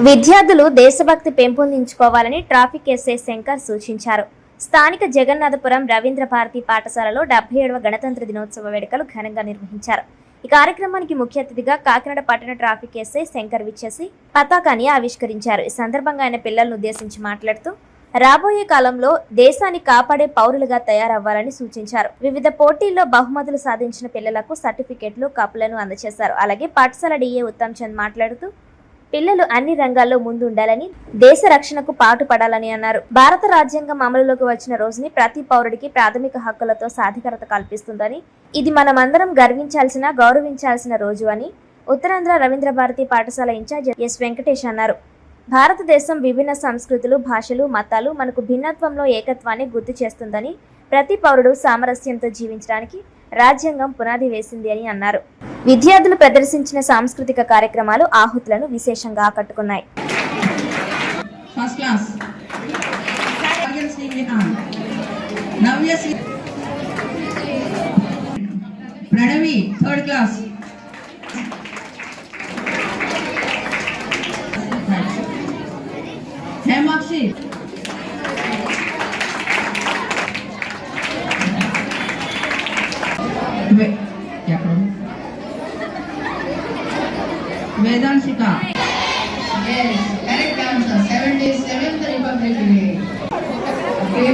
విద్యార్థులు దేశభక్తి పెంపొందించుకోవాలని traffic SI Shankar సూచించారు. స్థానిక జగన్నాథపురం రవీంద్ర భారతి పాఠశాలలో 77వ గణతంత్ర దినోత్సవ వేడుకలు ఘనంగా నిర్వహించారు. ఈ కార్యక్రమానికి ముఖ్య అతిథిగా కాకినాడ పట్టణ ట్రాఫిక్ ఎస్ఐ శంకర్ విచ్చేసి పతాకాన్ని ఆవిష్కరించారు. ఈ సందర్భంగా ఆయన పిల్లలను ఉద్దేశించి మాట్లాడుతూ రాబోయే కాలంలో దేశాన్ని కాపాడే పౌరులుగా తయారవ్వాలని సూచించారు. వివిధ పోటీల్లో బహుమతులు సాధించిన పిల్లలకు సర్టిఫికెట్లు, కప్పులను అందజేశారు. అలాగే పాఠశాల డిఏ ఉత్తమ్ చంద్ మాట్లాడుతూ పిల్లలు అన్ని రంగాల్లో ముందుండాలని, దేశ రక్షణకు పాటుపడాలని అన్నారు. భారత రాజ్యాంగం అమలులోకి వచ్చిన రోజుని ప్రతి పౌరుడికి ప్రాథమిక హక్కులతో సాధికారత కల్పిస్తుందని, ఇది మనమందరం గౌరవించాల్సిన రోజు అని ఉత్తరాంధ్ర రవీంద్ర భారతి పాఠశాల ఇన్ఛార్జ్ ఎస్ వెంకటేష్ అన్నారు. భారతదేశం విభిన్న సంస్కృతులు, భాషలు, మతాలు మనకు భిన్నత్వంలో ఏకత్వాన్ని గుర్తు చేస్తుందని, ప్రతి పౌరుడు సామరస్యంతో జీవించడానికి రాజ్యాంగం పునాది వేసింది అని అన్నారు. విద్యార్థులు ప్రదర్శించిన సాంస్కృతిక కార్యక్రమాలు ఆహుతులను విశేషంగా ఆకట్టుకున్నాయి. Pranavi third class, Hemakshi Vedamshika. Yes, correct answer. 77th Republic Day. Okay.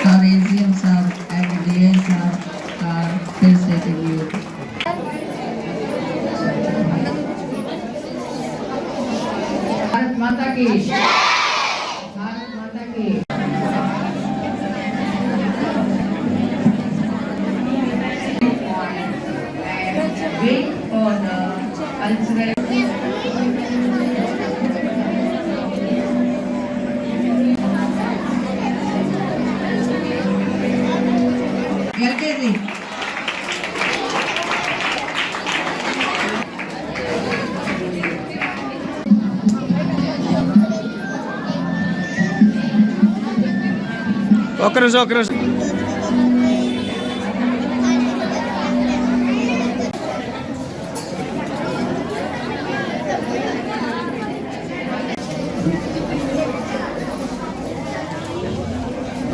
Our AGMs are and DAs are felicitating you. Bharat Mata ki. Bharat Mata ki. Wait for the cultural. LKG. Okres.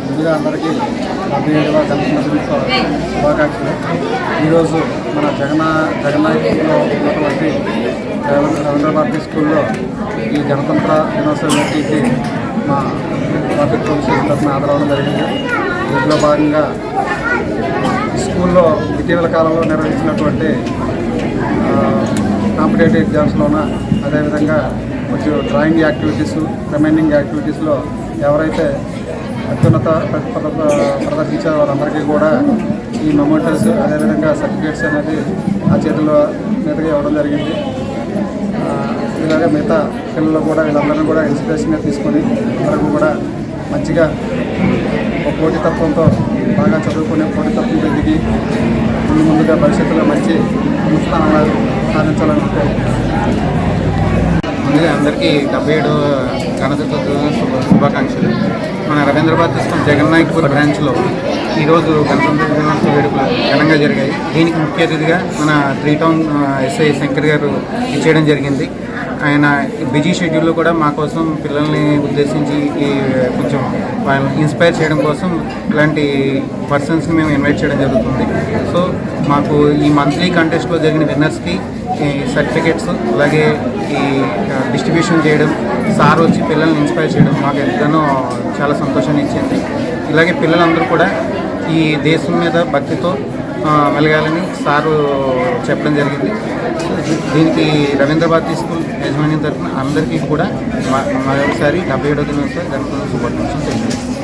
ముందుగా అందరికీ 77వ గణతంత్ర దినోత్సవ శుభాకాంక్షలు. ఈరోజు మన జగన్నాథపురంలో ఉన్నటువంటి రవీంద్ర భారతి స్కూల్లో ఈ గణతంత్ర దినోత్సవ వేడుకలకి మా ట్రాఫిక్ పోలీస్ స్టేషన్ తరఫున హాజరవడం జరిగింది. దీంట్లో భాగంగా స్కూల్లో ఇటీవల కాలంలో నిర్వహించినటువంటి కాంపిటేటివ్ ఎగ్జామ్స్లోన, అదేవిధంగా కొంచెం డ్రాయింగ్ యాక్టివిటీస్, రిమైనింగ్ యాక్టివిటీస్లో ఎవరైతే అత్యున్నత ప్రదర్శించారు వారందరికీ కూడా ఈ మెమోరియల్స్, అదేవిధంగా సర్టిఫికేట్స్ అనేది ఆ చేతుల మీదగా ఇవ్వడం జరిగింది. ఇలాగే మిగతా పిల్లలు కూడా వీళ్ళందరినీ కూడా ఇన్స్పిరేషన్గా తీసుకొని అందరికీ కూడా మంచిగా ఒక పోటీతత్వంతో బాగా చదువుకునే పోటీతత్వంతో దిగి ముందుగా భవిష్యత్తులో మంచి స్థానాలు సాధించాలనుకుంటే ముందుగా అందరికీ 77వ గణతంత్ర దినోత్సవ శుభాకాంక్షలు. మన రవీంద్ర భారతి స్కూల్ జగన్నాథపురం బ్రాంచ్లో ఈరోజు గణతంత్ర దినోత్సవ వేడుకలు ఘనంగా జరిగాయి. దీనికి ముఖ్య అతిథిగా మన 3 టౌన్ ఎస్ఐ శంకర్ గారు ఇచ్చేయడం జరిగింది. ఆయన బిజీ షెడ్యూల్లో కూడా మా కోసం పిల్లల్ని ఉద్దేశించి కొంచెం వాళ్ళని ఇన్స్పైర్ చేయడం కోసం ఇలాంటి పర్సన్స్ని మేము ఇన్వైట్ చేయడం జరుగుతుంది. సో మాకు ఈ మంత్లీ కంటెస్ట్లో జరిగిన విన్నర్స్కి సర్టిఫికేట్స్, అలాగే ఈ డిస్ట్రిబ్యూషన్ చేయడం, సార్ వచ్చి పిల్లల్ని ఇన్స్పైర్ చేయడం మాకు ఎంతగానో చాలా సంతోషాన్ని ఇచ్చింది. ఇలాగే పిల్లలందరూ కూడా ఈ దేశం మీద భక్తితో మెలగాలని సారు చెప్పడం జరిగింది. దీనికి రవీంద్ర భారతి స్కూల్ యాజమాన్యం తరఫున అందరికీ కూడా మరోసారి 77వ దినోత్సవ గణతంత్ర శుభాకాంక్షలు తెలియజేస్తాను.